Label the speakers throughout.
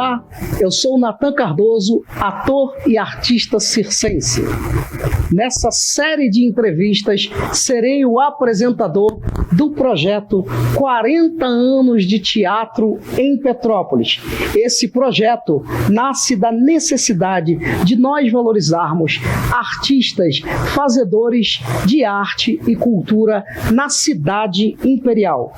Speaker 1: Olá, eu sou Natan Cardoso, ator e artista circense. Nessa série de entrevistas, serei o apresentador do projeto 40 anos de teatro em Petrópolis. Esse projeto nasce da necessidade de nós valorizarmos artistas, fazedores de arte e cultura na cidade imperial.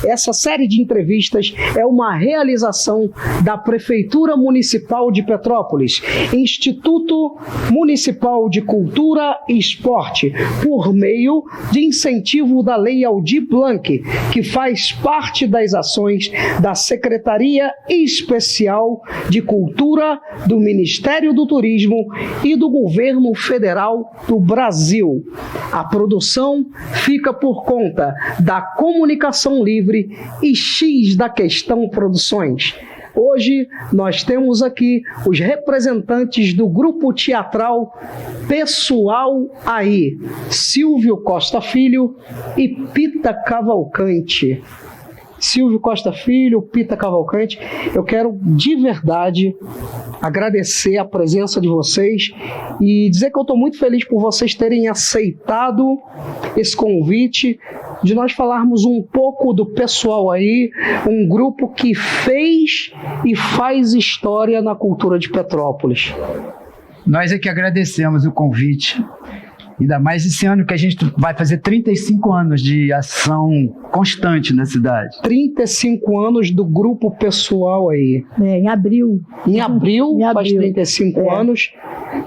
Speaker 1: Essa série de entrevistas é uma realização da Prefeitura Municipal de Petrópolis, Instituto Municipal de Cultura e Esporte, por meio de incentivo da Lei Aldir Blanc, que faz parte das ações da Secretaria Especial de Cultura do Ministério do Turismo e do Governo Federal do Brasil. A produção fica por conta da Comunicação Livre e X da Questão Produções. Hoje nós temos aqui os representantes do grupo teatral Pessoal Aí, Silvio Costa Filho e Pita Cavalcante. Silvio Costa Filho, Pita Cavalcante, eu quero de verdade agradecer a presença de vocês e dizer que eu estou muito feliz por vocês terem aceitado esse convite de nós falarmos um pouco do Pessoal Aí, um grupo que fez e faz história na cultura de Petrópolis.
Speaker 2: Nós é que agradecemos o convite. Ainda mais esse ano que a gente vai fazer 35 anos de ação constante na cidade. 35 anos do grupo Pessoal Aí.
Speaker 3: Em abril.
Speaker 1: Em abril, faz 35 anos.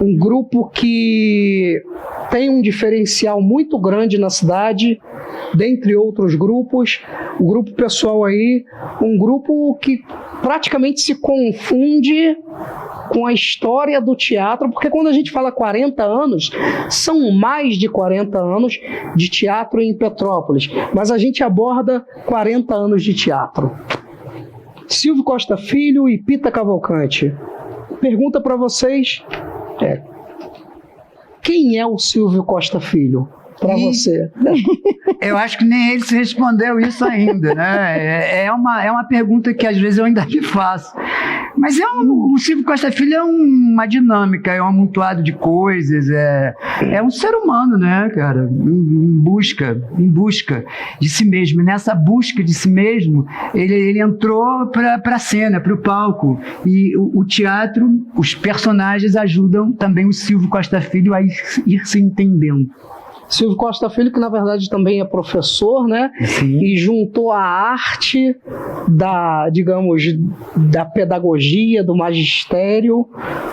Speaker 1: Um grupo que tem um diferencial muito grande na cidade, dentre outros grupos. O grupo Pessoal Aí, um grupo que praticamente se confunde com a história do teatro, porque quando a gente fala 40 anos, são mais de 40 anos de teatro em Petrópolis, mas a gente aborda 40 anos de teatro. Silvio Costa Filho e Pita Cavalcante, pergunta para vocês, quem é o Silvio Costa Filho? Para você.
Speaker 2: Eu acho que nem ele se respondeu isso ainda, né? É uma pergunta que às vezes eu ainda me faço. Mas o Silvio Costa Filho é uma dinâmica, é um amontoado de coisas, é um ser humano, né, cara? Em busca de si mesmo. E nessa busca de si mesmo, ele entrou para a cena, para o palco. E o teatro, os personagens ajudam também o Silvio Costa Filho a ir se entendendo.
Speaker 1: Silvio Costa Filho, que na verdade também é professor, né?
Speaker 2: Sim.
Speaker 1: E juntou a arte da pedagogia, do magistério,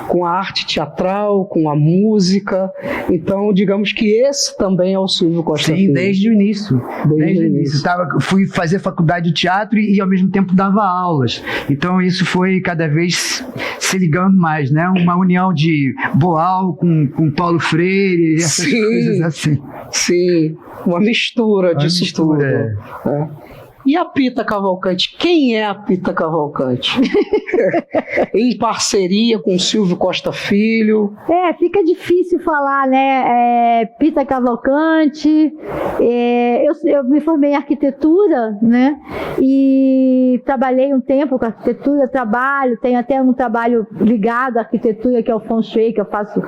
Speaker 1: com a arte teatral, com a música. Então, digamos que esse também é o Silvio Costa Filho.
Speaker 2: Sim, desde o início. Desde o início. Fui fazer faculdade de teatro e ao mesmo tempo dava aulas. Então, isso foi cada vez se ligando mais, né? Uma união de Boal com Paulo Freire, essas coisas assim.
Speaker 1: Sim, uma mistura disso tudo. E a Pita Cavalcante? Quem é a Pita Cavalcante? Em parceria com Silvio Costa Filho.
Speaker 3: Fica difícil falar, né? Pita Cavalcante. Eu me formei em arquitetura, né? E trabalhei um tempo com arquitetura, tenho até um trabalho ligado à arquitetura, que é o Feng Shui, que eu faço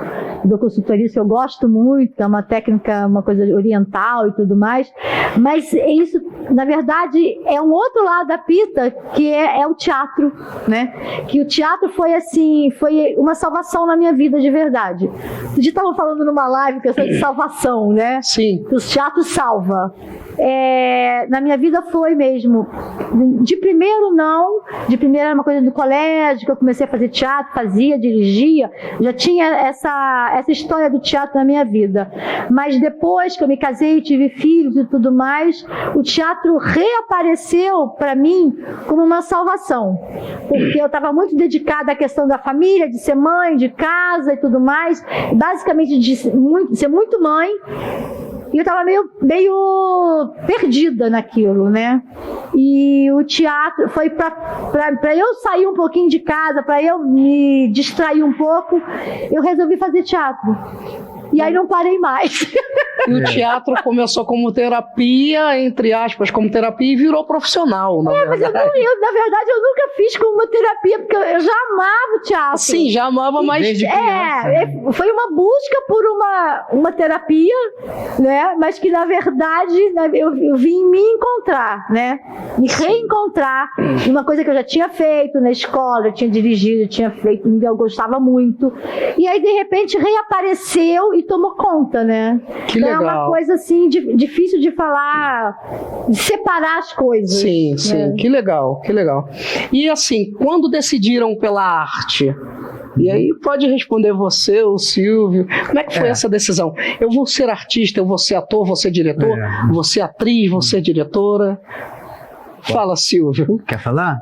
Speaker 3: do consultoria, que eu gosto muito, que é uma técnica, uma coisa oriental e tudo mais. Mas isso, na verdade, é um outro lado da Pita, que é o teatro, né? Que o teatro foi uma salvação na minha vida de verdade. A gente estava falando numa live questão de salvação, né?
Speaker 1: Sim.
Speaker 3: O teatro salva. Na minha vida foi mesmo. De primeiro não, de primeiro era uma coisa do colégio, que eu comecei a fazer teatro, dirigia, já tinha essa história do teatro na minha vida. Mas depois que eu me casei, tive filhos e tudo mais, o teatro reapareceu para mim como uma salvação, porque eu estava muito dedicada à questão da família, de ser mãe, de casa e tudo mais, basicamente de ser muito mãe. E eu estava meio perdida naquilo, né? E o teatro foi para eu sair um pouquinho de casa, para eu me distrair um pouco, eu resolvi fazer teatro. E aí não parei mais.
Speaker 1: E o teatro começou como terapia, entre aspas, como terapia, e virou profissional, na
Speaker 3: Mas
Speaker 1: verdade.
Speaker 3: na verdade, eu nunca fiz como terapia, porque eu já amava o teatro.
Speaker 1: Sim, já amava, mas...
Speaker 2: Desde criança.
Speaker 3: Foi uma busca por uma terapia, né? Mas que, na verdade, né, eu vim me encontrar, né? Me reencontrar em uma coisa que eu já tinha feito na escola, eu tinha dirigido, eu tinha feito, eu gostava muito. E aí, de repente, reapareceu e tomou conta, né?
Speaker 1: Que
Speaker 3: então,
Speaker 1: legal.
Speaker 3: é uma coisa, assim, difícil de falar, de separar as coisas.
Speaker 1: Sim, sim,
Speaker 3: né?
Speaker 1: que legal, que legal. E assim, quando decidiram pela arte? E aí pode responder você, o Silvio. Como é que foi essa decisão? Eu vou ser artista, eu vou ser ator, vou ser diretor, vou ser atriz, vou ser diretora? Fala, Silvio.
Speaker 2: Quer falar?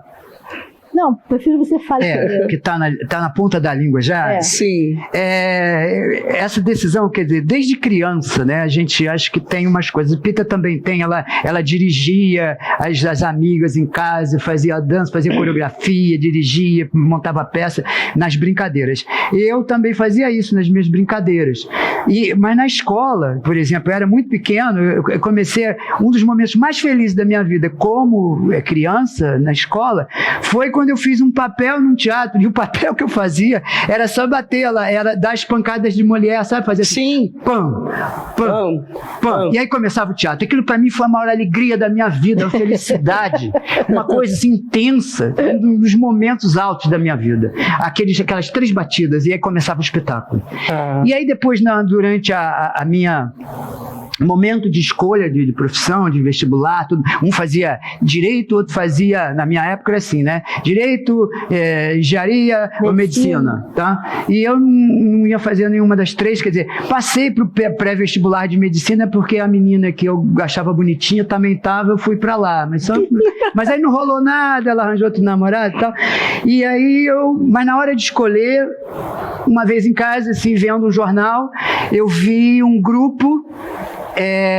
Speaker 3: Não, prefiro você falar.
Speaker 2: Porque tá na ponta da língua já.
Speaker 1: Sim.
Speaker 2: Essa decisão, quer dizer, desde criança, né, a gente acha que tem umas coisas. A Pita também tem, ela dirigia as amigas em casa, fazia dança, fazia coreografia, dirigia, montava peça nas brincadeiras. Eu também fazia isso nas minhas brincadeiras. Mas na escola, por exemplo, eu era muito pequeno, eu comecei, um dos momentos mais felizes da minha vida como criança na escola, foi quando eu fiz um papel num teatro, e o papel que eu fazia era só bater ela, era dar as pancadas de mulher, sabe? Fazer assim,
Speaker 1: Sim.
Speaker 2: pam, pam, pam. E aí começava o teatro. Aquilo para mim foi a maior alegria da minha vida, a felicidade, uma coisa assim intensa, um dos momentos altos da minha vida. Aquelas 3 batidas, e aí começava o espetáculo. E aí depois, durante a minha momento de escolha de profissão, de vestibular, tudo. Um fazia direito, outro fazia, na minha época era assim, né? Direito, engenharia ou medicina, tá? E eu não ia fazer nenhuma das 3, quer dizer, passei pro pré-vestibular de medicina porque a menina que eu achava bonitinha também estava, eu fui para lá, mas aí não rolou nada, ela arranjou outro namorado e tal. E aí mas na hora de escolher, uma vez em casa, assim, vendo um jornal, eu vi um grupo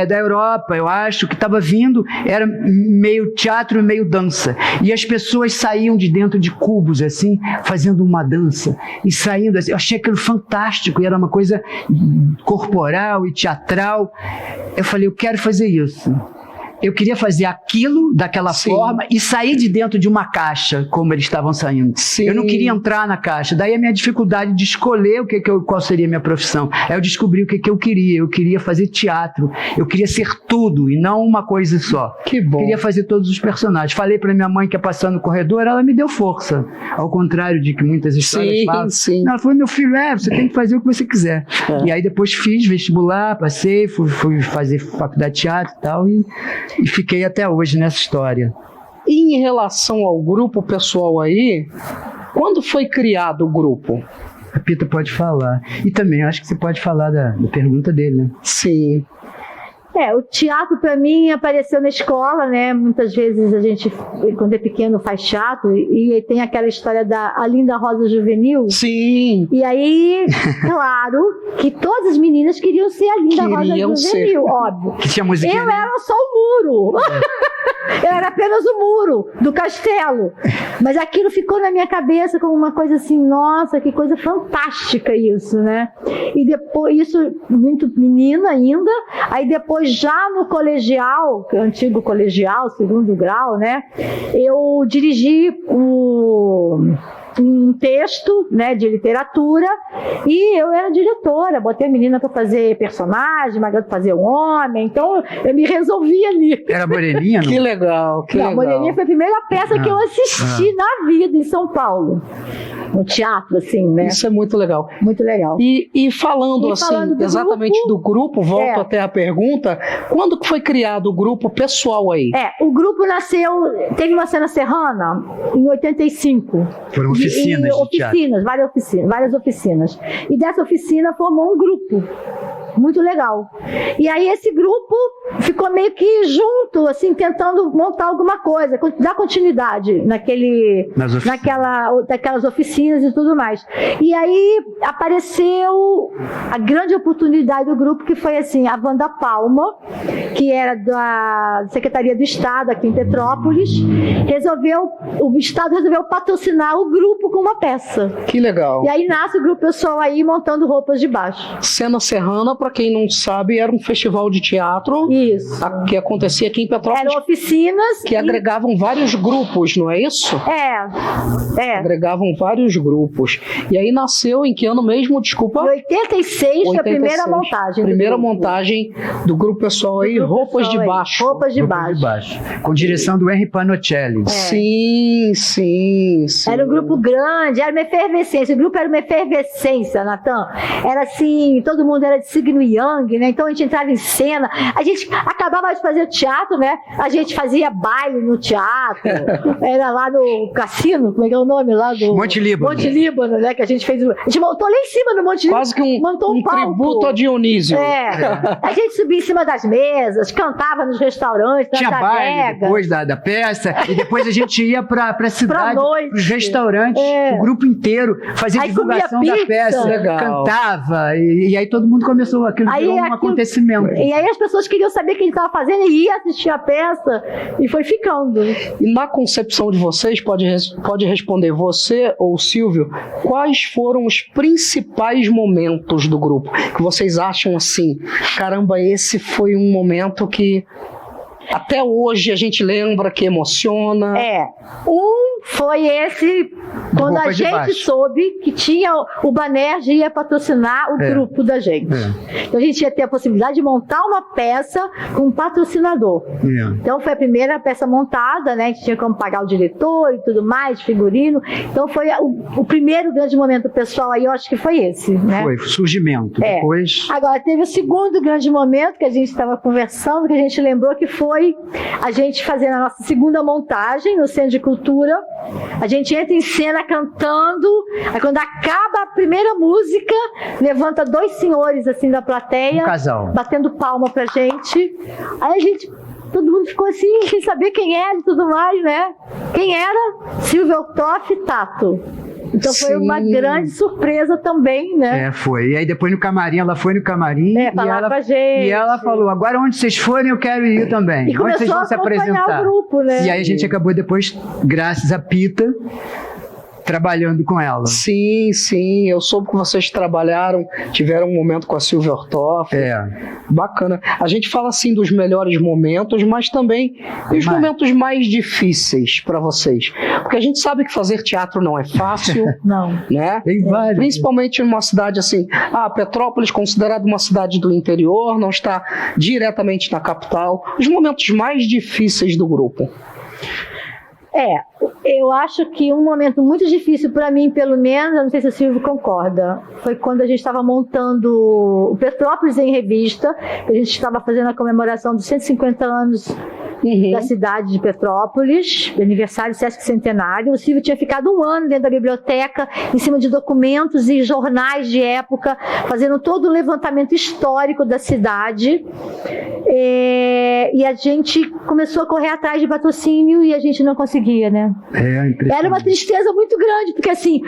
Speaker 2: da Europa, eu acho, que estava vindo, era meio teatro, meio dança, e as pessoas saíam de dentro de cubos, assim, fazendo uma dança, e saindo assim, eu achei aquilo fantástico, e era uma coisa corporal e teatral. Eu falei, eu quero fazer isso. Eu queria fazer aquilo daquela forma e sair de dentro de uma caixa, como eles estavam saindo. Sim. Eu não queria entrar na caixa. Daí a minha dificuldade de escolher qual seria a minha profissão. Aí eu descobri o que eu queria. Eu queria fazer teatro. Eu queria ser tudo e não uma coisa só.
Speaker 1: Que bom.
Speaker 2: Eu queria fazer todos os personagens. Falei para minha mãe que ia passar no corredor, ela me deu força. Ao contrário de que muitas histórias falam.
Speaker 1: Sim.
Speaker 2: Ela falou, meu filho, você tem que fazer o que você quiser. E aí depois fiz vestibular, passei, fui fazer faculdade de teatro e tal, e fiquei até hoje nessa história.
Speaker 1: E em relação ao grupo pessoal aí, quando foi criado o grupo?
Speaker 2: A Pita pode falar. E também acho que você pode falar da pergunta dele, né?
Speaker 1: Sim.
Speaker 3: O teatro para mim apareceu na escola, né? Muitas vezes a gente, quando é pequeno, faz teatro e tem aquela história da A Linda Rosa Juvenil.
Speaker 1: Sim.
Speaker 3: E aí, claro, que todas as meninas queriam ser a Linda Rosa Juvenil, óbvio.
Speaker 2: Que tinha musiquinha,
Speaker 3: eu era só o muro. Eu era apenas o muro do castelo. Mas aquilo ficou na minha cabeça como uma coisa assim, nossa, que coisa fantástica isso, né? E depois, isso muito menina ainda, aí depois já no colegial, que é o antigo colegial, 2º grau, né? Eu dirigi um texto, né, de literatura, e eu era diretora, botei a menina para fazer personagem, mas para fazer um homem, então eu me resolvi ali.
Speaker 2: Era Moreninha, não?
Speaker 1: Que legal, que legal.
Speaker 3: Moreninha foi a primeira peça que eu assisti na vida em São Paulo, no teatro, assim, né?
Speaker 1: Isso é muito legal.
Speaker 3: Muito legal.
Speaker 1: E falando assim,
Speaker 3: do
Speaker 1: exatamente do grupo, volto até a pergunta, quando que foi criado o grupo pessoal aí?
Speaker 3: O grupo nasceu, teve uma cena serrana em 85.
Speaker 2: Foram oficinas de teatro.
Speaker 3: Várias oficinas. E dessa oficina formou um grupo muito legal. E aí esse grupo ficou meio que junto, assim, tentando montar alguma coisa, dar continuidade naquelas oficinas e tudo mais. E aí apareceu a grande oportunidade do grupo, que foi assim, a Wanda Palma, que era da Secretaria do Estado aqui em Petrópolis, o Estado resolveu patrocinar o grupo com uma peça.
Speaker 1: Que legal.
Speaker 3: E aí nasce o grupo Pessoal aí montando Roupas de Baixo.
Speaker 1: Cena Serrana, para quem não sabe, era um festival de teatro.
Speaker 3: Isso.
Speaker 1: Que acontecia aqui em Petrópolis.
Speaker 3: Eram oficinas
Speaker 1: que agregavam vários grupos, não é isso? Agregavam vários grupos. E aí nasceu em que ano mesmo? Desculpa.
Speaker 3: Em 86 foi a primeira montagem.
Speaker 1: Primeira montagem do grupo Pessoal aí, Roupas de Baixo.
Speaker 3: Roupas de Baixo.
Speaker 2: Com direção do Henry Panocelli.
Speaker 1: Sim.
Speaker 3: Era um grupo grande, era uma efervescência. O grupo era uma efervescência, Natan. Era assim, todo mundo era de signo Yang, né? Então a gente entrava em cena. A gente acabava de fazer teatro, né? A gente fazia baile no teatro. Era lá no Cassino, como é que é o nome lá do...
Speaker 2: Monte Líbano,
Speaker 3: né? Que a gente fez... A gente montou lá em cima do Monte Líbano.
Speaker 1: Quase que um tributo a Dionísio.
Speaker 3: A gente subia em cima das mesas, cantava nos restaurantes,
Speaker 2: tinha baile depois da peça, e depois a gente ia pra cidade, pros restaurantes, o grupo inteiro, fazia divulgação da peça, cantava, e aí todo mundo começou, aquilo virou um acontecimento.
Speaker 3: E aí as pessoas queriam saber o que ele estava fazendo e ia assistir a peça, e foi ficando.
Speaker 1: E na concepção de vocês, pode responder você ou Silvio, quais foram os principais momentos do grupo que vocês acham assim, caramba, esse foi um momento que até hoje a gente lembra, que emociona?
Speaker 3: Foi esse, quando a gente soube que tinha o Banerjee ia patrocinar o grupo da gente. Então a gente ia ter a possibilidade de montar uma peça com um patrocinador. Então foi a primeira peça montada, né? A gente tinha como pagar o diretor e tudo mais, figurino. Então foi o primeiro grande momento pessoal aí, eu acho que foi esse, né?
Speaker 2: Foi, surgimento. Depois...
Speaker 3: Agora, teve o segundo grande momento que a gente estava conversando, que a gente lembrou, que foi a gente fazendo a nossa segunda montagem no Centro de Cultura. A gente entra em cena cantando, aí quando acaba a primeira música, levanta dois senhores assim da plateia,
Speaker 2: um casal,
Speaker 3: batendo palma pra gente. Aí todo mundo ficou assim, sem saber quem era e tudo mais, né? Quem era? Silvio Ortoff e Tato. Então foi uma grande surpresa também, né?
Speaker 2: Foi. E aí depois no camarim, ela foi no camarim
Speaker 3: falar com a gente.
Speaker 2: E ela falou, agora onde vocês forem eu quero ir também.
Speaker 3: E
Speaker 2: onde vocês vão se apresentar?
Speaker 3: O grupo, né?
Speaker 2: E aí a gente acabou depois, graças a Pita, trabalhando com ela.
Speaker 1: Sim, eu soube que vocês tiveram um momento com a Silvia Ortoff. Bacana. A gente fala assim dos melhores momentos, mas também os momentos mais difíceis para vocês. Porque a gente sabe que fazer teatro não é fácil.
Speaker 3: Não.
Speaker 1: Né?
Speaker 2: Tem vários.
Speaker 1: Principalmente numa cidade assim, Petrópolis, considerada uma cidade do interior, não está diretamente na capital. Os momentos mais difíceis do grupo.
Speaker 3: Eu acho que um momento muito difícil para mim, pelo menos, eu não sei se o Silvio concorda, foi quando a gente estava montando o Petrópolis em Revista, que a gente estava fazendo a comemoração dos 150 anos da cidade de Petrópolis, aniversário Sesc Centenário. O Silvio tinha ficado um ano dentro da biblioteca, em cima de documentos e jornais de época, fazendo todo o levantamento histórico da cidade. E a gente começou a correr atrás de patrocínio e a gente não conseguia, né? Era uma tristeza muito grande, porque assim,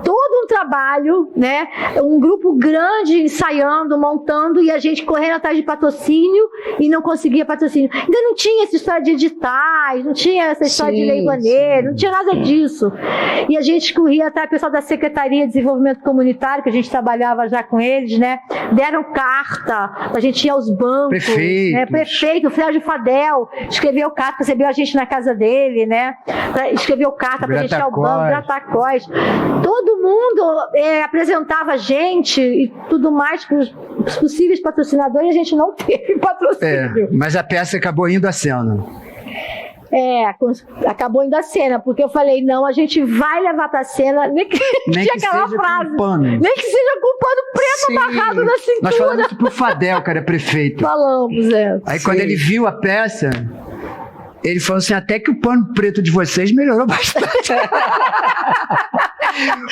Speaker 3: todo um trabalho, né? Um grupo grande ensaiando, montando, e a gente correndo atrás de patrocínio e não conseguia patrocínio. Ainda não tinha essa história de editais, não tinha essa história de lei Rouanet, não tinha nada disso. E a gente corria atrás, o pessoal da Secretaria de Desenvolvimento Comunitário, que a gente trabalhava já com eles, né? Deram carta, a gente ia aos bancos. Prefeito, o Sérgio Fadel escreveu carta, recebeu a gente na casa dele, né? Escreveu carta pra gente ir ao banco, Gratacós. Todo mundo apresentava a gente e tudo mais para os possíveis patrocinadores, e a gente não teve patrocínio.
Speaker 2: Mas a peça acabou indo à cena.
Speaker 3: Acabou indo à cena, porque eu falei, não, a gente vai levar pra cena, nem que aquela frase, nem que seja com o pano preto amarrado na cintura.
Speaker 2: Nós falamos isso pro Fadel, cara, prefeito.
Speaker 3: Falamos,
Speaker 2: Aí quando ele viu a peça, ele falou assim, até que o pano preto de vocês melhorou bastante.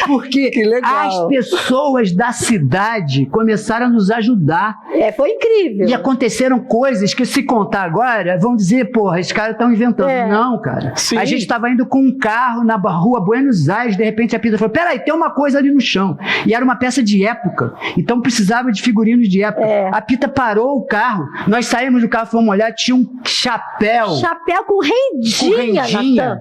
Speaker 2: Porque
Speaker 1: Que legal.
Speaker 2: as pessoas da cidade começaram a nos ajudar.
Speaker 3: Foi incrível.
Speaker 2: E aconteceram coisas que, se contar agora, vão dizer, porra, esses caras estão inventando. Não, cara.
Speaker 1: Sim.
Speaker 2: A gente estava indo com um carro na rua Buenos Aires, de repente a Pita falou, peraí, tem uma coisa ali no chão. E era uma peça de época. Então precisava de figurinos de época. A Pita parou o carro, nós saímos do carro, fomos olhar, tinha um chapéu.
Speaker 3: Chapéu com rendinha, Natan.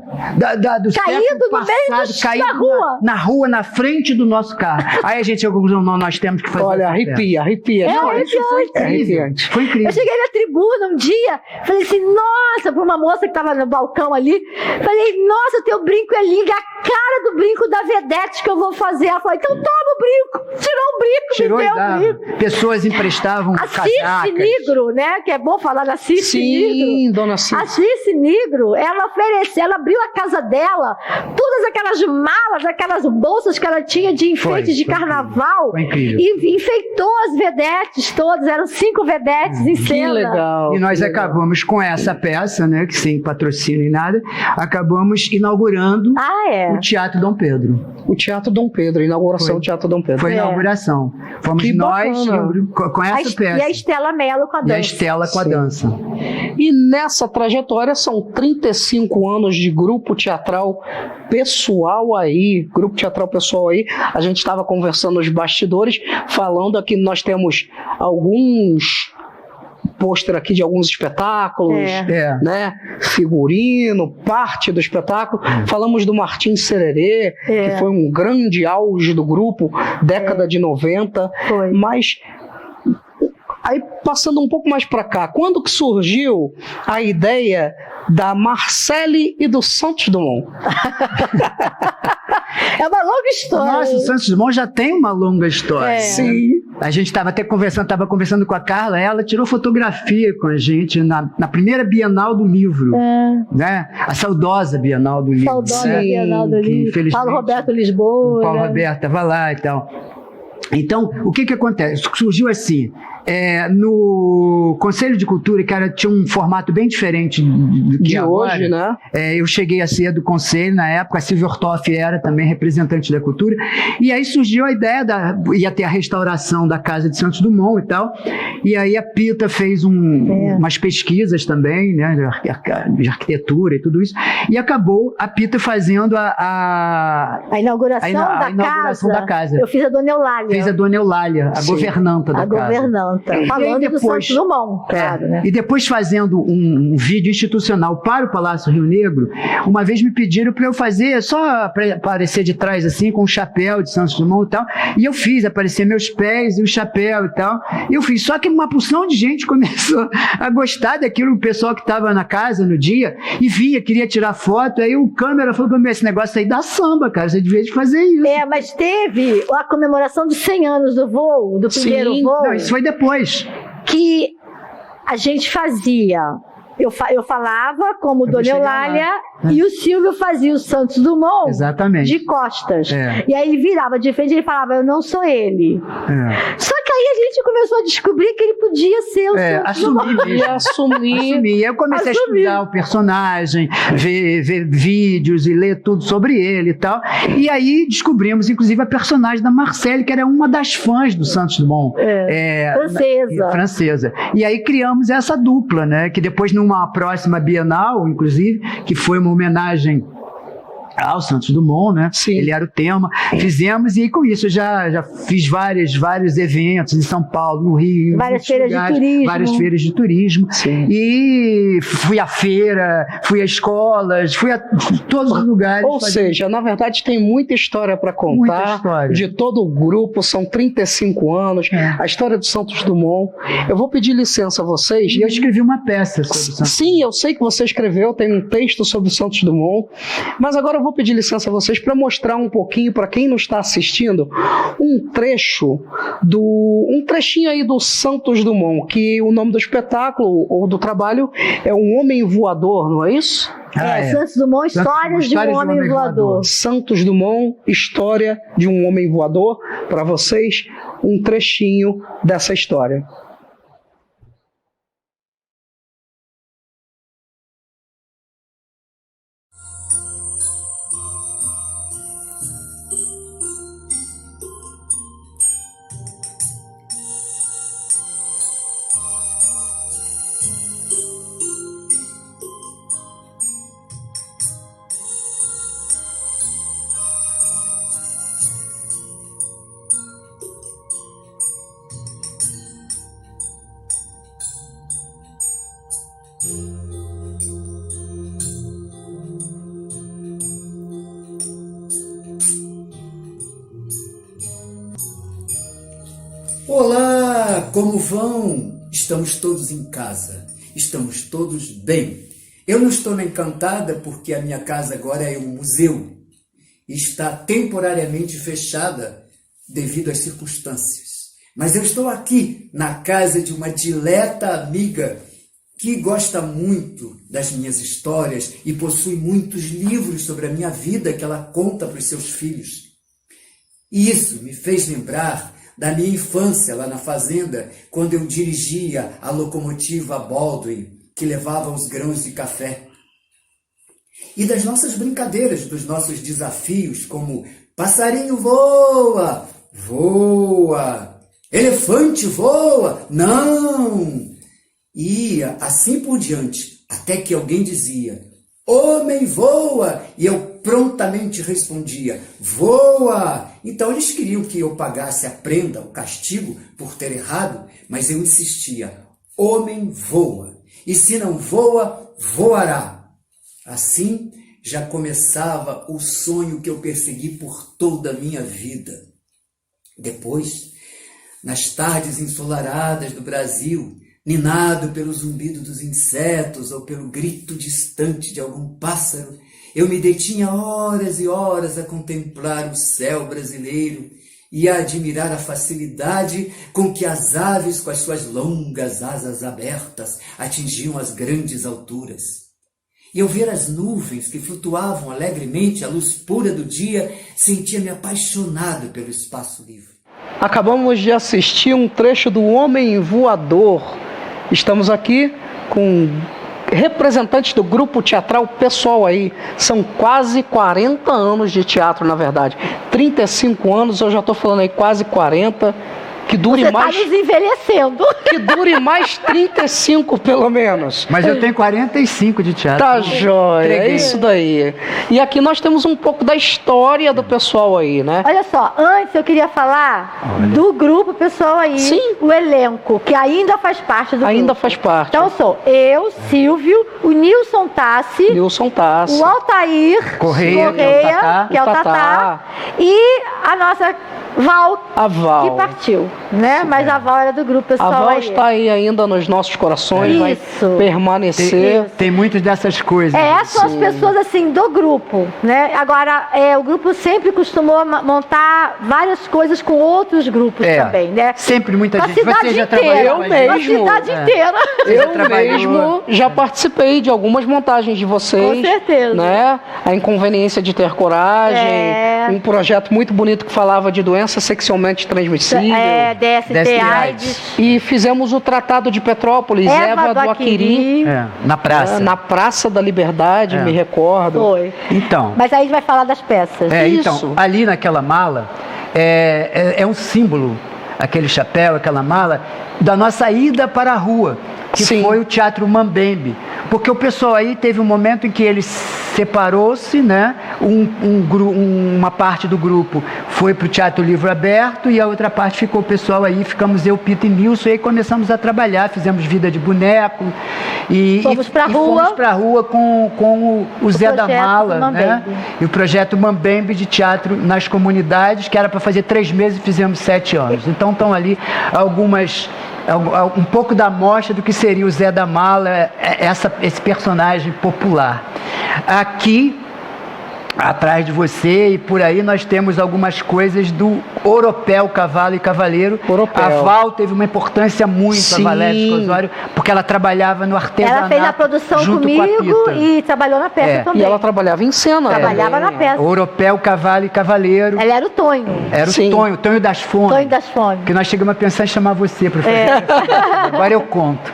Speaker 2: Do
Speaker 3: Caído
Speaker 2: século
Speaker 3: no meio
Speaker 2: passado, caído
Speaker 3: da rua.
Speaker 2: na rua, na frente do nosso carro. Aí a gente chegou à conclusão, não, nós temos que fazer.
Speaker 1: Olha,
Speaker 2: essa peça.
Speaker 1: arrepia.
Speaker 3: É
Speaker 2: Isso foi incrível.
Speaker 1: arrepiante.
Speaker 2: Foi incrível.
Speaker 3: Eu cheguei na tribuna um dia, falei assim, nossa, para uma moça que estava no balcão ali, falei, nossa, teu brinco é lindo, é a cara do brinco da Vedete que eu vou fazer. Ela falou, então toma o brinco. Tirou o brinco, me deu o brinco.
Speaker 2: Pessoas emprestavam
Speaker 3: A Circe Negro, né, que é bom falar da Circe Negro.
Speaker 1: Sim, dona Cida.
Speaker 3: A Circe Negro, ela ofereceu, ela abriu a casa dela, todas aquelas malas, aquelas bolsas que ela tinha de enfeite de carnaval.
Speaker 2: Foi incrível.
Speaker 3: E enfeitou as vedetes todas, eram 5 vedetes em
Speaker 1: Que
Speaker 3: cena.
Speaker 1: legal.
Speaker 2: E nós
Speaker 1: que legal.
Speaker 2: acabamos com essa peça, né, que sem patrocínio e nada, acabamos inaugurando o Teatro Dom Pedro.
Speaker 1: O Teatro Dom Pedro, a inauguração do Teatro Dom Pedro.
Speaker 2: Foi a inauguração. Fomos
Speaker 1: Que
Speaker 2: nós
Speaker 1: bacana.
Speaker 2: com essa peça.
Speaker 3: E a Estela Mello com a
Speaker 2: E
Speaker 3: dança.
Speaker 2: a Estela com a dança.
Speaker 1: E nessa trajetória são 35 anos de grupo teatral pessoal aí. Grupo teatral pessoal aí. A gente estava conversando nos bastidores, falando aqui nós temos alguns pôster aqui de alguns espetáculos, né? Figurino, parte do espetáculo. Falamos do Martim Sererê, que foi um grande auge do grupo, década de 90.
Speaker 3: Foi.
Speaker 1: Mas aí, passando um pouco mais para cá, quando que surgiu a ideia da Marcele e do Santos Dumont?
Speaker 3: É uma longa história.
Speaker 2: Nossa, o Santos Dumont já tem uma longa história.
Speaker 1: Sim.
Speaker 2: A gente estava até conversando com a Carla, ela tirou fotografia com a gente na primeira Bienal do Livro, né? A saudosa Bienal do Livro.
Speaker 3: Saudosa Bienal do
Speaker 2: Que,
Speaker 3: Livro.
Speaker 2: infelizmente,
Speaker 3: Paulo Roberto Lisboa.
Speaker 2: o Paulo Roberto estava lá e tal. Então, o que acontece? Surgiu assim, no Conselho de Cultura, que tinha um formato bem diferente do que
Speaker 1: De
Speaker 2: agora,
Speaker 1: hoje, né?
Speaker 2: Eu cheguei a ser do Conselho na época, a Silvia Ortoff era também representante da cultura, e aí surgiu a ideia, ia ter a restauração da Casa de Santos Dumont e tal, e aí a Pita fez umas pesquisas também, né, de arquitetura e tudo isso, e acabou a Pita fazendo a
Speaker 3: inauguração da casa. Eu fiz a Dona Eulália.
Speaker 2: Fez a Dona Eulália, a governanta da casa.
Speaker 3: A governanta. Falando do Santos Dumont, claro, né?
Speaker 2: E depois fazendo um vídeo institucional para o Palácio Rio Negro, uma vez me pediram para eu fazer, só para aparecer de trás assim, com o chapéu de Santos Dumont e tal, e eu fiz, aparecer meus pés e o chapéu e tal, e eu fiz, só que uma porção de gente começou a gostar daquilo, o pessoal que estava na casa no dia, e via, queria tirar foto, aí o câmera falou para mim, esse negócio aí dá samba, cara, você devia fazer isso.
Speaker 3: Mas teve a comemoração de 100 anos do voo, do primeiro voo.
Speaker 2: Não, isso foi depois.
Speaker 3: Que a gente fazia, eu falava como Dona Eulália, e o Silvio fazia o Santos Dumont.
Speaker 2: Exatamente.
Speaker 3: De costas. E aí ele virava de frente e ele falava, eu não sou ele. Só que aí a gente começou a descobrir que ele podia ser o Santos Dumont.
Speaker 1: Assumir.
Speaker 2: Eu comecei a estudar o personagem, ver vídeos e ler tudo sobre ele e tal. E aí descobrimos, inclusive, a personagem da Marcele, que era uma das fãs do Santos Dumont. Francesa. E aí criamos essa dupla, né? Que depois, numa próxima Bienal, inclusive, que foi uma homenagem ao Santos Dumont, né?
Speaker 1: Sim.
Speaker 2: Ele era o tema. Fizemos, e aí com isso eu já fiz vários eventos em São Paulo, no Rio.
Speaker 3: Várias feiras de turismo.
Speaker 2: Várias feiras de turismo.
Speaker 1: Sim.
Speaker 2: E fui à feira, fui a escolas, fui a todos os lugares.
Speaker 1: Ou seja, na verdade tem muita história para contar.
Speaker 2: Muita história.
Speaker 1: De todo o grupo, são 35 anos. A história do Santos Dumont. Eu vou pedir licença a vocês.
Speaker 2: E eu escrevi uma peça sobre o Santos.
Speaker 1: Sim, eu sei que você escreveu, tem um texto sobre o Santos Dumont. Mas agora eu vou pedir licença a vocês para mostrar um pouquinho, para quem não está assistindo, um trechinho aí do Santos Dumont, que o nome do espetáculo ou do trabalho é Um Homem Voador, não é isso?
Speaker 3: Santos Dumont, Histórias de um Homem Voador.
Speaker 1: Santos Dumont, História de um Homem Voador. Para vocês, um trechinho dessa história.
Speaker 4: Olá, como vão? Estamos todos em casa, estamos todos bem. Eu não estou na Encantada porque a minha casa agora é um museu e está temporariamente fechada devido às circunstâncias. Mas eu estou aqui na casa de uma dileta amiga que gosta muito das minhas histórias e possui muitos livros sobre a minha vida que ela conta para os seus filhos. E isso me fez lembrar da minha infância lá na fazenda, quando eu dirigia a locomotiva Baldwin, que levava os grãos de café. E das nossas brincadeiras, dos nossos desafios, como passarinho voa, voa, elefante voa, não! E ia assim por diante, até que alguém dizia, homem voa, e eu prontamente respondia, voa! Então eles queriam que eu pagasse a prenda, o castigo, por ter errado, mas eu insistia, homem voa, e se não voa, voará. Assim já começava o sonho que eu persegui por toda a minha vida. Depois, nas tardes ensolaradas do Brasil, ninado pelo zumbido dos insetos ou pelo grito distante de algum pássaro, eu me detinha horas e horas a contemplar o céu brasileiro e a admirar a facilidade com que as aves, com as suas longas asas abertas, atingiam as grandes alturas. E eu ver as nuvens que flutuavam alegremente à luz pura do dia, sentia-me apaixonado pelo espaço livre.
Speaker 1: Acabamos de assistir um trecho do Homem Voador. Estamos aqui com representantes do grupo teatral Pessoal Aí. São quase 40 anos de teatro, na verdade. 35 anos, eu já estou falando aí quase 40. Que dure
Speaker 3: Você
Speaker 1: mais.
Speaker 3: Está nos envelhecendo.
Speaker 1: Que dure mais 35, pelo menos.
Speaker 2: Mas eu tenho 45 de teatro.
Speaker 1: Tá jóia, é isso daí. E aqui nós temos um pouco da história do Pessoal Aí, né?
Speaker 3: Olha só, antes eu queria falar do grupo Pessoal Aí,
Speaker 1: Sim.
Speaker 3: o elenco, que ainda faz parte do
Speaker 1: Ainda
Speaker 3: grupo.
Speaker 1: faz parte.
Speaker 3: Então sou eu, Silvio, o Nilson Tassi,
Speaker 1: Nilson Tassi.
Speaker 3: o Altair
Speaker 2: Correia,
Speaker 3: que é o Tatá, e a nossa Val,
Speaker 1: A Val.
Speaker 3: que partiu, né? Mas a Val era do grupo
Speaker 1: A
Speaker 3: Pessoal
Speaker 1: Val
Speaker 3: Aí.
Speaker 1: está aí ainda nos nossos corações, vai
Speaker 3: Isso.
Speaker 1: permanecer.
Speaker 2: Tem muitas dessas coisas.
Speaker 3: São as pessoas assim do grupo, né? Agora, o grupo sempre costumou montar várias coisas com outros grupos também, né?
Speaker 2: Sempre muita
Speaker 3: Com a
Speaker 2: gente.
Speaker 3: cidade
Speaker 2: Você já
Speaker 3: inteira.
Speaker 2: trabalhou com
Speaker 1: Eu
Speaker 2: a gente?
Speaker 3: A
Speaker 1: mesmo.
Speaker 3: cidade inteira.
Speaker 1: Eu
Speaker 2: trabalhou.
Speaker 1: mesmo já participei de algumas montagens de vocês.
Speaker 3: Com certeza.
Speaker 1: Né? A Inconveniência de Ter Coragem. Um projeto muito bonito que falava de doença sexualmente transmissível.
Speaker 3: DST AIDS.
Speaker 1: E fizemos o Tratado de Petrópolis, Eva do Aquiri.
Speaker 2: Na praça.
Speaker 1: Na Praça da Liberdade, me recordo.
Speaker 3: Foi.
Speaker 2: Então.
Speaker 3: Mas aí a gente vai falar das peças.
Speaker 2: Então, ali naquela mala, é um símbolo, aquele chapéu, aquela mala, da nossa ida para a rua, que
Speaker 1: Sim.
Speaker 2: foi o Teatro Mambembe. Porque o pessoal aí teve um momento em que ele separou-se, né? Uma parte do grupo foi para o Teatro Livro Aberto e a outra parte ficou o pessoal aí, ficamos eu, Pito e Nilson, e aí começamos a trabalhar, fizemos Vida de Boneco
Speaker 3: Fomos pra rua.
Speaker 2: fomos para a rua com o Zé da
Speaker 3: projeto
Speaker 2: Mala, né?
Speaker 3: Mambembe.
Speaker 2: E o projeto Mambembe de teatro nas comunidades, que era para fazer 3 meses e fizemos 7 anos. Então estão ali um pouco da amostra do que seria o Zé da Mala, esse personagem popular. Aqui, atrás de você e por aí, nós temos algumas coisas do Oropel, Cavalo e Cavaleiro.
Speaker 1: Oropel.
Speaker 2: A Val teve uma importância muito,
Speaker 1: Sim.
Speaker 2: a Valéria Osório, porque ela trabalhava no artesanato.
Speaker 3: Ela fez a produção
Speaker 2: junto
Speaker 3: comigo
Speaker 2: com a Pita.
Speaker 3: e trabalhou na peça também.
Speaker 1: E ela trabalhava em cena.
Speaker 3: Trabalhava
Speaker 1: também.
Speaker 3: na peça.
Speaker 2: Oropel, Cavalo e Cavaleiro.
Speaker 3: Ela era o Tonho.
Speaker 2: Era
Speaker 1: Sim.
Speaker 2: o Tonho das Fomes.
Speaker 3: Tonho das Fomes.
Speaker 2: Que nós chegamos a pensar em chamar você para fazer. Agora eu conto.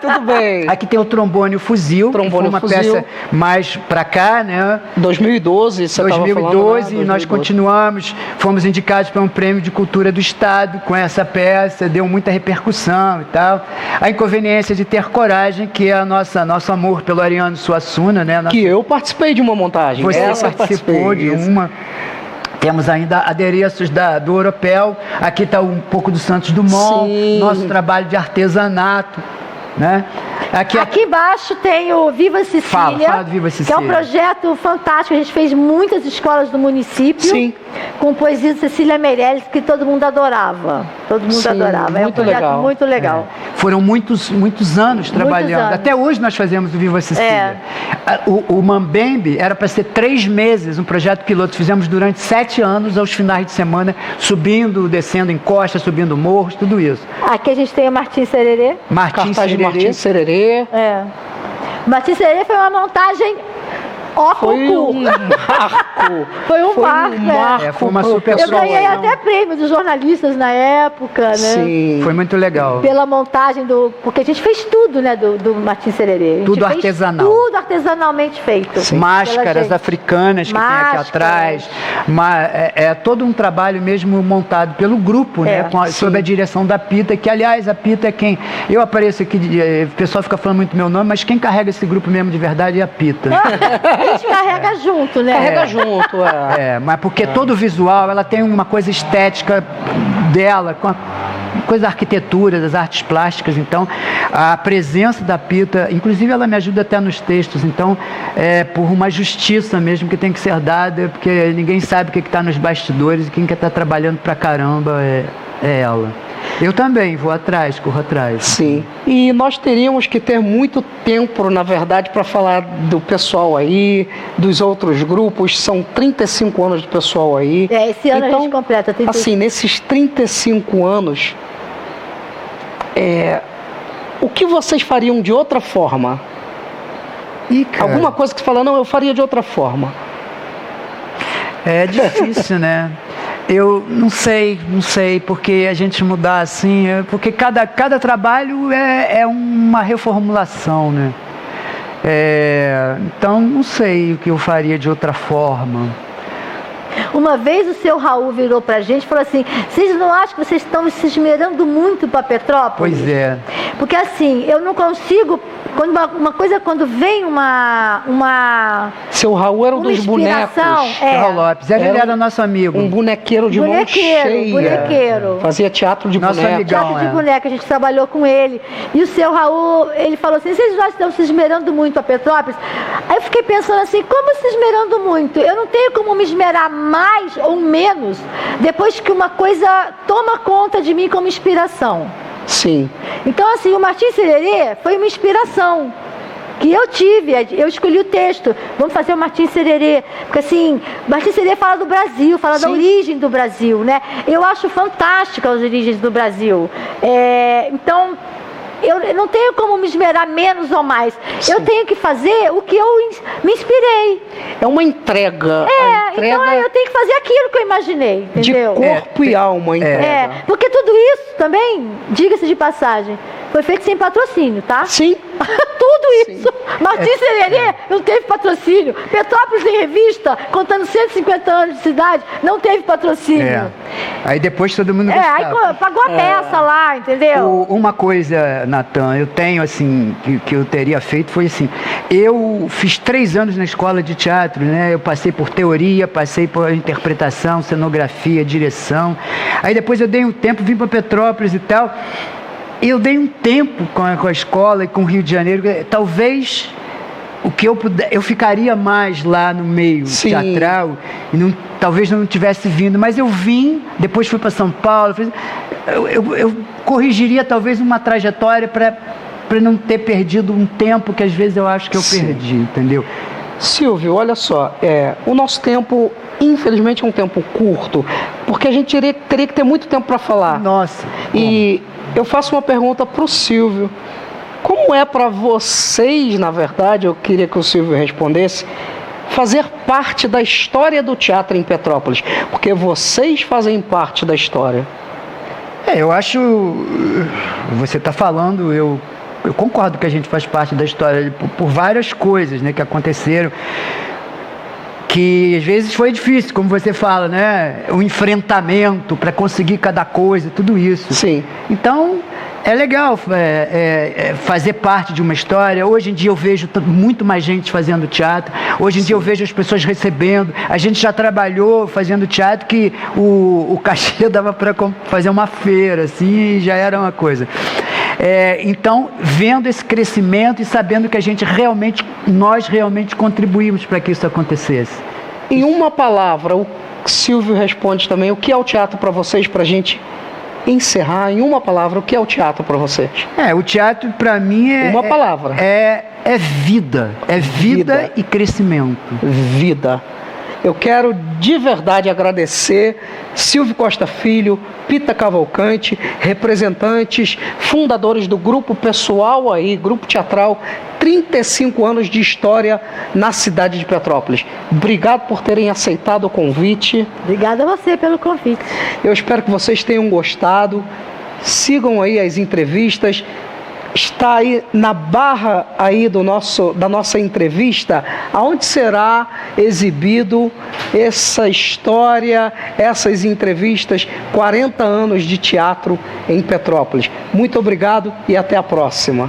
Speaker 1: Tudo bem.
Speaker 2: Aqui tem o Trombone e o Fuzil,
Speaker 1: Trombone
Speaker 2: que foi
Speaker 1: e
Speaker 2: uma
Speaker 1: Fuzil.
Speaker 2: peça mais para cá, né?
Speaker 1: 2012, você estava falando.
Speaker 2: 2012,
Speaker 1: né?
Speaker 2: e nós continuamos, fomos indicados para um prêmio de cultura do Estado com essa peça, deu muita repercussão e tal. A Inconveniência de Ter Coragem, que é nosso amor pelo Ariano Suassuna, né?
Speaker 1: Que eu participei de uma montagem.
Speaker 2: Você
Speaker 1: Essa eu
Speaker 2: participou
Speaker 1: participei,
Speaker 2: de
Speaker 1: isso.
Speaker 2: uma. Temos ainda adereços do Oropel. Aqui está um pouco do Santos Dumont,
Speaker 1: Sim.
Speaker 2: nosso trabalho de artesanato, né?
Speaker 3: Aqui embaixo tem o Viva Cecília,
Speaker 2: Fala do Viva
Speaker 3: que é
Speaker 2: Cecília.
Speaker 3: um projeto fantástico. A gente fez muitas escolas do município,
Speaker 1: Sim.
Speaker 3: com poesia de Cecília Meirelles, que todo mundo adorava. Todo mundo
Speaker 1: Sim,
Speaker 3: adorava. É um
Speaker 1: muito
Speaker 3: projeto
Speaker 1: legal.
Speaker 3: muito legal.
Speaker 2: Foram muitos anos trabalhando.
Speaker 3: anos.
Speaker 2: Até hoje nós fazemos o Viva Cecília. O Mambembe era para ser 3 meses, um projeto piloto. Fizemos durante 7 anos, aos finais de semana, subindo, descendo encosta, subindo morros, tudo isso.
Speaker 3: Aqui a gente tem o Martim Sererê.
Speaker 2: Martim
Speaker 1: Cartaz de
Speaker 2: Sererê.
Speaker 1: Martim Sererê.
Speaker 3: Martim Sererê foi uma montagem
Speaker 1: Foi um marco.
Speaker 3: Foi um marco,
Speaker 2: foi uma
Speaker 1: pro
Speaker 2: super
Speaker 3: Eu
Speaker 1: pessoal
Speaker 3: ganhei
Speaker 1: aí.
Speaker 3: até prêmio dos jornalistas na época, né?
Speaker 1: Sim.
Speaker 2: Foi muito legal.
Speaker 3: Pela montagem porque a gente fez tudo, né, do Martim Sererê. A gente
Speaker 2: Tudo
Speaker 3: fez
Speaker 2: artesanal.
Speaker 3: Tudo artesanalmente feito. pela
Speaker 2: Máscaras
Speaker 3: gente.
Speaker 2: africanas que tem aqui
Speaker 3: Máscaras.
Speaker 2: atrás. É todo um trabalho mesmo montado pelo grupo, né? Sob a direção da Pita, que aliás a Pita é quem. Eu apareço aqui, o pessoal fica falando muito meu nome, mas quem carrega esse grupo mesmo de verdade é a Pita.
Speaker 3: A gente carrega junto, né?
Speaker 1: Carrega junto,
Speaker 2: Mas porque todo o visual, ela tem uma coisa estética dela, com a coisa da arquitetura, das artes plásticas. Então, a presença da Pita, inclusive ela me ajuda até nos textos, então, por uma justiça mesmo que tem que ser dada, porque ninguém sabe o que está nos bastidores e quem que está trabalhando pra caramba é ela. Eu também vou atrás, corro atrás.
Speaker 1: Sim. E nós teríamos que ter muito tempo, na verdade, para falar do pessoal aí, dos outros grupos. São 35 anos do pessoal aí.
Speaker 3: Esse ano a gente completa.
Speaker 1: Assim, nesses 35 anos, o que vocês fariam de outra forma? Alguma coisa que você fala, não, eu faria de outra forma.
Speaker 2: É difícil, né? Eu não sei, porque a gente mudar assim, porque cada trabalho é uma reformulação, né? Então, não sei o que eu faria de outra forma.
Speaker 3: Uma vez o seu Raul virou pra gente e falou assim: vocês não acham que vocês estão se esmerando muito para Petrópolis?
Speaker 2: Pois é.
Speaker 3: Porque assim, eu não consigo. Quando vem uma
Speaker 1: Seu Raul era um dos bonecos.
Speaker 2: Raul Lopes. Ele era nosso amigo.
Speaker 1: Um bonequeiro de mão cheia.
Speaker 3: Bonequeiro.
Speaker 1: Fazia teatro de
Speaker 2: Nosso
Speaker 1: boneco.
Speaker 2: amigão.
Speaker 3: Teatro de boneca, a gente trabalhou com ele. E o seu Raul, ele falou assim: vocês já estão se esmerando muito a Petrópolis? Aí eu fiquei pensando assim: como se esmerando muito? Eu não tenho como me esmerar mais ou menos depois que uma coisa toma conta de mim como inspiração.
Speaker 1: Sim.
Speaker 3: Então, assim, o Martim Sererê foi uma inspiração que eu tive. Eu escolhi o texto. Vamos fazer o Martim Sererê. Porque, assim, Martim Sererê fala do Brasil, fala da origem do Brasil, né? Eu acho fantástica as origens do Brasil. Então, eu não tenho como me esmerar menos ou mais. Sim. Eu tenho que fazer o que eu me inspirei.
Speaker 1: É uma entrega.
Speaker 3: Então eu tenho que fazer aquilo que eu imaginei, entendeu?
Speaker 1: De corpo e alma, entrega.
Speaker 3: Porque tudo isso também, diga-se de passagem, foi feito sem patrocínio, tá?
Speaker 1: Sim.
Speaker 3: Tudo isso. Martim Sererê não teve patrocínio. Petrópolis em Revista, contando 150 anos de cidade, não teve patrocínio.
Speaker 2: Aí depois todo mundo
Speaker 3: aí pagou a peça lá, entendeu?
Speaker 2: Uma coisa, Natan, eu tenho assim, que eu teria feito foi assim, eu fiz 3 anos na escola de teatro, né? Eu passei por teoria, passei por interpretação, cenografia, direção. Aí depois eu dei um tempo, vim para Petrópolis e tal. Eu dei um tempo com a escola e com o Rio de Janeiro. Talvez o que eu ficaria mais lá no meio teatral e talvez não tivesse vindo, mas eu vim, depois fui para São Paulo. Eu corrigiria talvez uma trajetória para não ter perdido um tempo que às vezes eu acho que eu perdi, entendeu?
Speaker 1: Silvio, olha só, o nosso tempo, infelizmente, é um tempo curto, porque a gente teria que ter muito tempo para falar.
Speaker 2: Nossa.
Speaker 1: E eu faço uma pergunta para o Silvio. Como é para vocês, na verdade, eu queria que o Silvio respondesse, fazer parte da história do teatro em Petrópolis? Porque vocês fazem parte da história.
Speaker 2: Eu acho... Você está falando, eu concordo que a gente faz parte da história por várias coisas, né, que aconteceram, que às vezes foi difícil, como você fala, né? O enfrentamento para conseguir cada coisa, tudo isso.
Speaker 1: Sim.
Speaker 2: Então, é legal fazer parte de uma história. Hoje em dia eu vejo muito mais gente fazendo teatro. Hoje em dia eu vejo as pessoas recebendo. A gente já trabalhou fazendo teatro que o cachê dava para fazer uma feira, assim, já era uma coisa. Então, vendo esse crescimento e sabendo que nós realmente contribuímos para que isso acontecesse.
Speaker 1: Em uma palavra, o Silvio responde também, o que é o teatro para vocês, para a gente encerrar em uma palavra, o que é o teatro para você?
Speaker 2: O teatro para mim
Speaker 1: uma palavra.
Speaker 2: É vida. É vida e crescimento.
Speaker 1: Vida. Eu quero de verdade agradecer Silvio Costa Filho, Pita Cavalcante, representantes, fundadores do grupo pessoal aí, grupo teatral, 35 anos de história na cidade de Petrópolis. Obrigado por terem aceitado o convite.
Speaker 3: Obrigada a você pelo convite.
Speaker 1: Eu espero que vocês tenham gostado. Sigam aí as entrevistas. Está aí na barra aí da nossa entrevista, aonde será exibido essa história, essas entrevistas, 40 anos de teatro em Petrópolis. Muito obrigado e até a próxima.